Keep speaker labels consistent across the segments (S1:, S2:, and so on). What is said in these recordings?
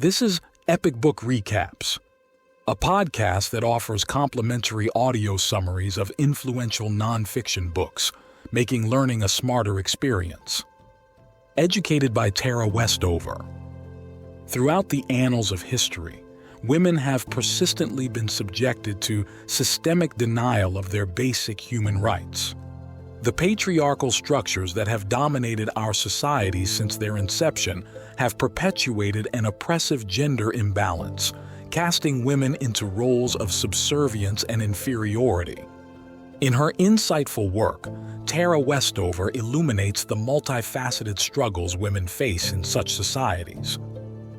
S1: This is Epic Book Recaps, a podcast that offers complimentary audio summaries of influential nonfiction books, making learning a smarter experience. Educated by Tara Westover. Throughout the annals of history, women have persistently been subjected to systemic denial of their basic human rights. The patriarchal structures that have dominated our societies since their inception have perpetuated an oppressive gender imbalance, casting women into roles of subservience and inferiority. In her insightful work, Tara Westover illuminates the multifaceted struggles women face in such societies.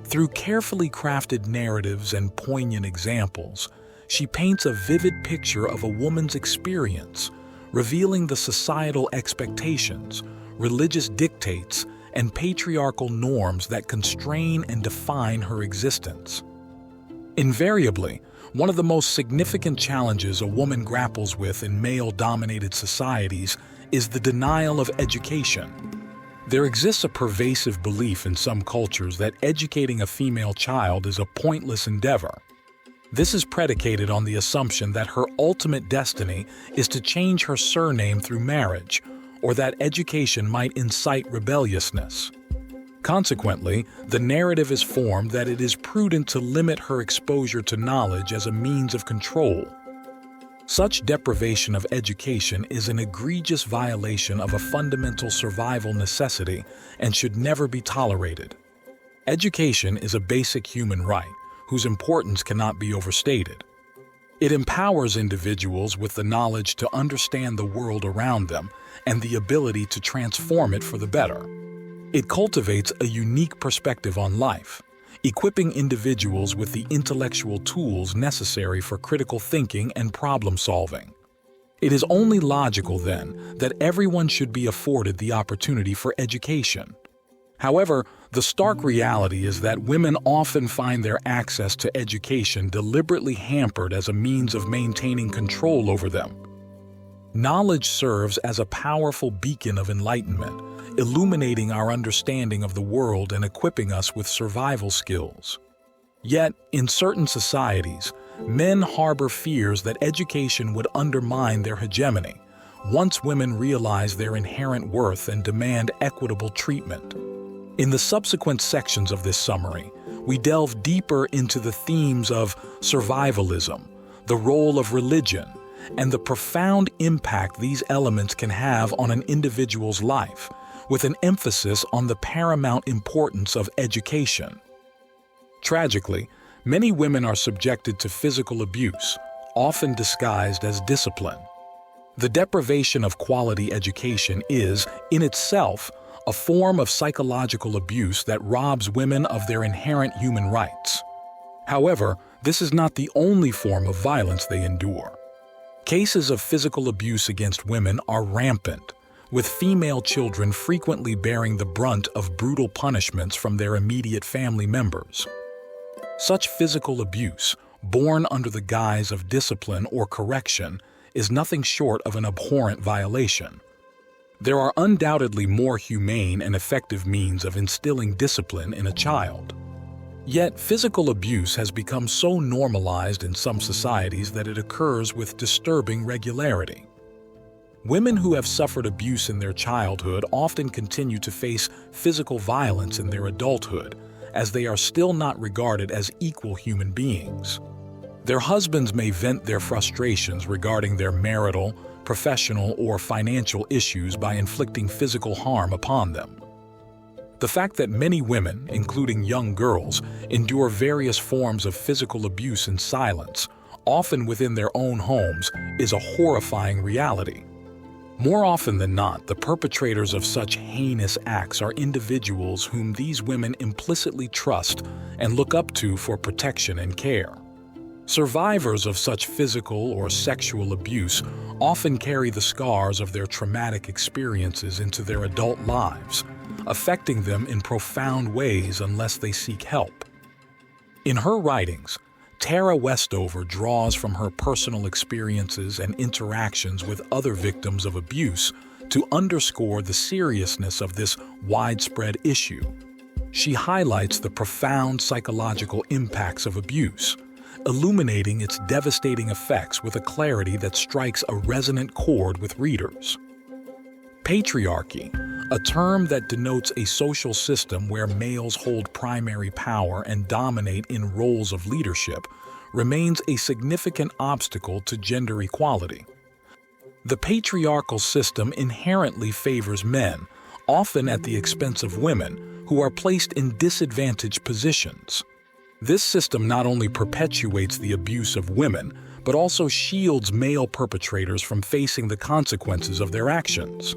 S1: Through carefully crafted narratives and poignant examples, she paints a vivid picture of a woman's experience, revealing the societal expectations, religious dictates, and patriarchal norms that constrain and define her existence. Invariably, one of the most significant challenges a woman grapples with in male-dominated societies is the denial of education. There exists a pervasive belief in some cultures that educating a female child is a pointless endeavor. This is predicated on the assumption that her ultimate destiny is to change her surname through marriage, or that education might incite rebelliousness. Consequently, the narrative is formed that it is prudent to limit her exposure to knowledge as a means of control. Such deprivation of education is an egregious violation of a fundamental survival necessity and should never be tolerated. Education is a basic human right, whose importance cannot be overstated. It empowers individuals with the knowledge to understand the world around them and the ability to transform it for the better. It cultivates a unique perspective on life, equipping individuals with the intellectual tools necessary for critical thinking and problem solving. It is only logical, then, that everyone should be afforded the opportunity for education. However, the stark reality is that women often find their access to education deliberately hampered as a means of maintaining control over them. Knowledge serves as a powerful beacon of enlightenment, illuminating our understanding of the world and equipping us with survival skills. Yet, in certain societies, men harbor fears that education would undermine their hegemony, once women realize their inherent worth and demand equitable treatment. In the subsequent sections of this summary, we delve deeper into the themes of survivalism, the role of religion, and the profound impact these elements can have on an individual's life, with an emphasis on the paramount importance of education. Tragically, many women are subjected to physical abuse, often disguised as discipline. The deprivation of quality education is, in itself, a form of psychological abuse that robs women of their inherent human rights. However, this is not the only form of violence they endure. Cases of physical abuse against women are rampant, with female children frequently bearing the brunt of brutal punishments from their immediate family members. Such physical abuse, born under the guise of discipline or correction, is nothing short of an abhorrent violation. There are undoubtedly more humane and effective means of instilling discipline in a child. Yet, physical abuse has become so normalized in some societies that it occurs with disturbing regularity. Women who have suffered abuse in their childhood often continue to face physical violence in their adulthood, as they are still not regarded as equal human beings. Their husbands may vent their frustrations regarding their marital, professional, or financial issues by inflicting physical harm upon them. The fact that many women, including young girls, endure various forms of physical abuse in silence, often within their own homes, is a horrifying reality. More often than not, the perpetrators of such heinous acts are individuals whom these women implicitly trust and look up to for protection and care. Survivors of such physical or sexual abuse often carry the scars of their traumatic experiences into their adult lives, affecting them in profound ways unless they seek help. In her writings, Tara Westover draws from her personal experiences and interactions with other victims of abuse to underscore the seriousness of this widespread issue. She highlights the profound psychological impacts of abuse, illuminating its devastating effects with a clarity that strikes a resonant chord with readers. Patriarchy, a term that denotes a social system where males hold primary power and dominate in roles of leadership, remains a significant obstacle to gender equality. The patriarchal system inherently favors men, often at the expense of women, who are placed in disadvantaged positions. This system not only perpetuates the abuse of women, but also shields male perpetrators from facing the consequences of their actions.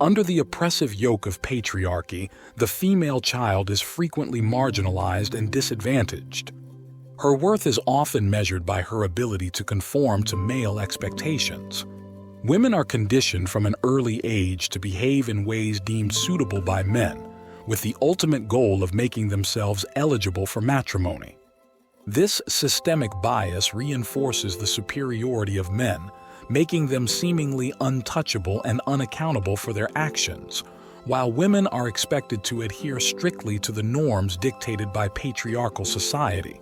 S1: Under the oppressive yoke of patriarchy, the female child is frequently marginalized and disadvantaged. Her worth is often measured by her ability to conform to male expectations. Women are conditioned from an early age to behave in ways deemed suitable by men, with the ultimate goal of making themselves eligible for matrimony. This systemic bias reinforces the superiority of men, making them seemingly untouchable and unaccountable for their actions, while women are expected to adhere strictly to the norms dictated by patriarchal society.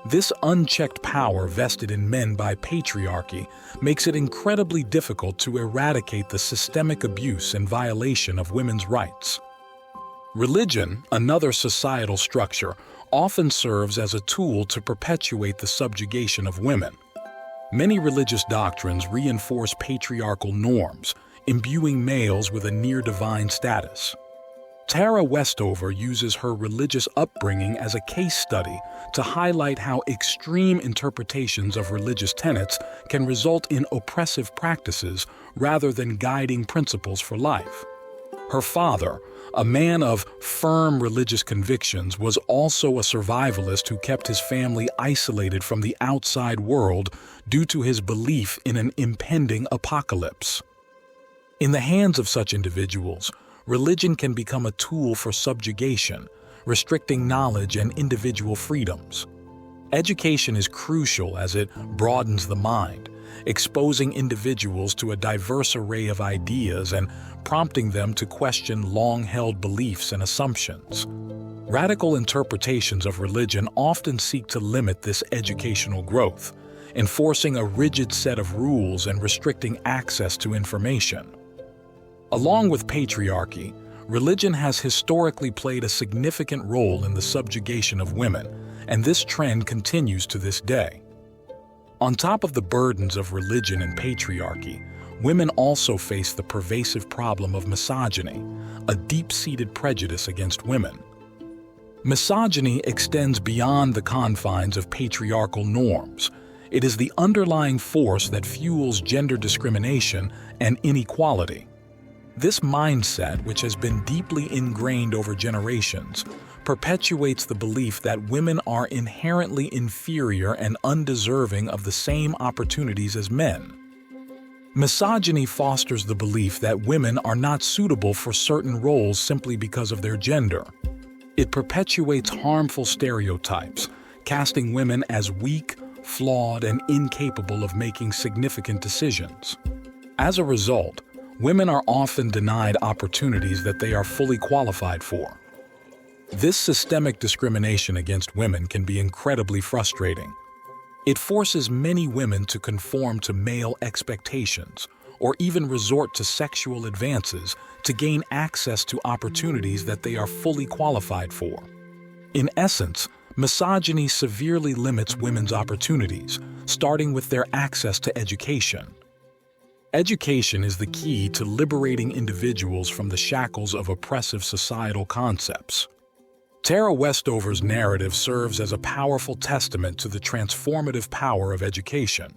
S1: This unchecked power vested in men by patriarchy makes it incredibly difficult to eradicate the systemic abuse and violation of women's rights. Religion, another societal structure, often serves as a tool to perpetuate the subjugation of women. Many religious doctrines reinforce patriarchal norms, imbuing males with a near-divine status. Tara Westover uses her religious upbringing as a case study to highlight how extreme interpretations of religious tenets can result in oppressive practices rather than guiding principles for life. Her father, a man of firm religious convictions, was also a survivalist who kept his family isolated from the outside world due to his belief in an impending apocalypse. In the hands of such individuals, religion can become a tool for subjugation, restricting knowledge and individual freedoms. Education is crucial as it broadens the mind, exposing individuals to a diverse array of ideas and prompting them to question long-held beliefs and assumptions. Radical interpretations of religion often seek to limit this educational growth, enforcing a rigid set of rules and restricting access to information. Along with patriarchy, religion has historically played a significant role in the subjugation of women, and this trend continues to this day. On top of the burdens of religion and patriarchy, women also face the pervasive problem of misogyny, a deep-seated prejudice against women. Misogyny extends beyond the confines of patriarchal norms. It is the underlying force that fuels gender discrimination and inequality. This mindset, which has been deeply ingrained over generations, perpetuates the belief that women are inherently inferior and undeserving of the same opportunities as men. Misogyny fosters the belief that women are not suitable for certain roles simply because of their gender. It perpetuates harmful stereotypes, casting women as weak, flawed, and incapable of making significant decisions. As a result, women are often denied opportunities that they are fully qualified for. This systemic discrimination against women can be incredibly frustrating. It forces many women to conform to male expectations or even resort to sexual advances to gain access to opportunities that they are fully qualified for. In essence, misogyny severely limits women's opportunities, starting with their access to education. Education is the key to liberating individuals from the shackles of oppressive societal concepts. Tara Westover's narrative serves as a powerful testament to the transformative power of education.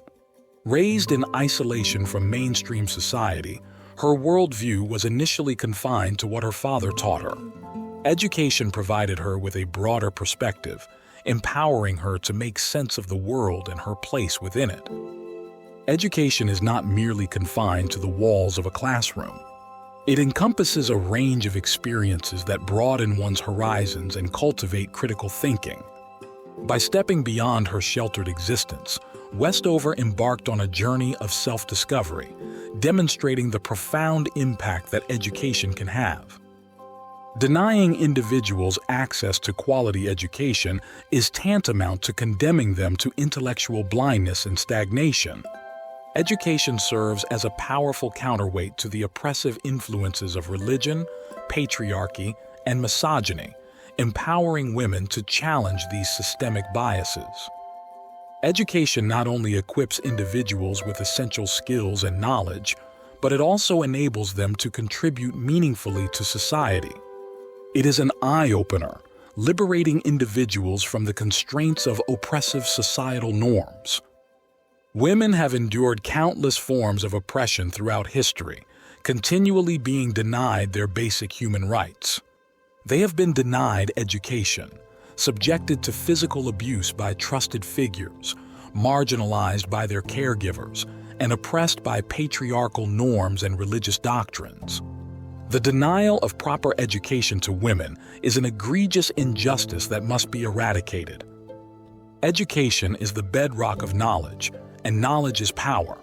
S1: Raised in isolation from mainstream society, her worldview was initially confined to what her father taught her. Education provided her with a broader perspective, empowering her to make sense of the world and her place within it. Education is not merely confined to the walls of a classroom. It encompasses a range of experiences that broaden one's horizons and cultivate critical thinking. By stepping beyond her sheltered existence, Westover embarked on a journey of self-discovery, demonstrating the profound impact that education can have. Denying individuals access to quality education is tantamount to condemning them to intellectual blindness and stagnation. Education serves as a powerful counterweight to the oppressive influences of religion, patriarchy, and misogyny, empowering women to challenge these systemic biases. Education not only equips individuals with essential skills and knowledge, but it also enables them to contribute meaningfully to society. It is an eye-opener, liberating individuals from the constraints of oppressive societal norms. Women have endured countless forms of oppression throughout history, continually being denied their basic human rights. They have been denied education, subjected to physical abuse by trusted figures, marginalized by their caregivers, and oppressed by patriarchal norms and religious doctrines. The denial of proper education to women is an egregious injustice that must be eradicated. Education is the bedrock of knowledge, and knowledge is power.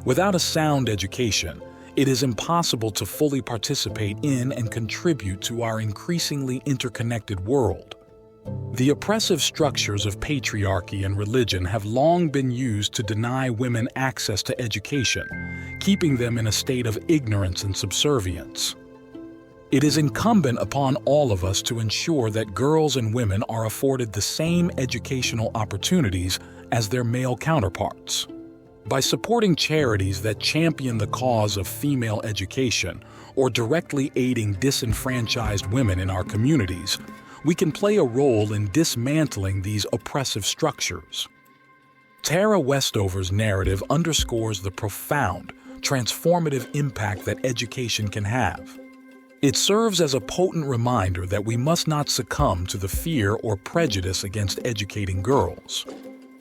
S1: Without a sound education, it is impossible to fully participate in and contribute to our increasingly interconnected world. The oppressive structures of patriarchy and religion have long been used to deny women access to education, keeping them in a state of ignorance and subservience. It is incumbent upon all of us to ensure that girls and women are afforded the same educational opportunities as their male counterparts. By supporting charities that champion the cause of female education or directly aiding disenfranchised women in our communities, we can play a role in dismantling these oppressive structures. Tara Westover's narrative underscores the profound, transformative impact that education can have. It serves as a potent reminder that we must not succumb to the fear or prejudice against educating girls.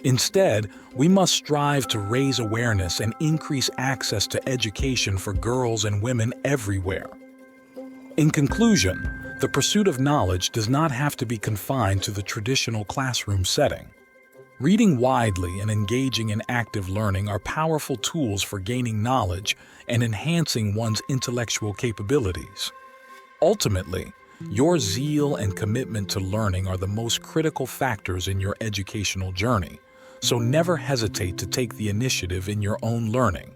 S1: Instead, we must strive to raise awareness and increase access to education for girls and women everywhere. In conclusion, the pursuit of knowledge does not have to be confined to the traditional classroom setting. Reading widely and engaging in active learning are powerful tools for gaining knowledge and enhancing one's intellectual capabilities. Ultimately, your zeal and commitment to learning are the most critical factors in your educational journey, so never hesitate to take the initiative in your own learning.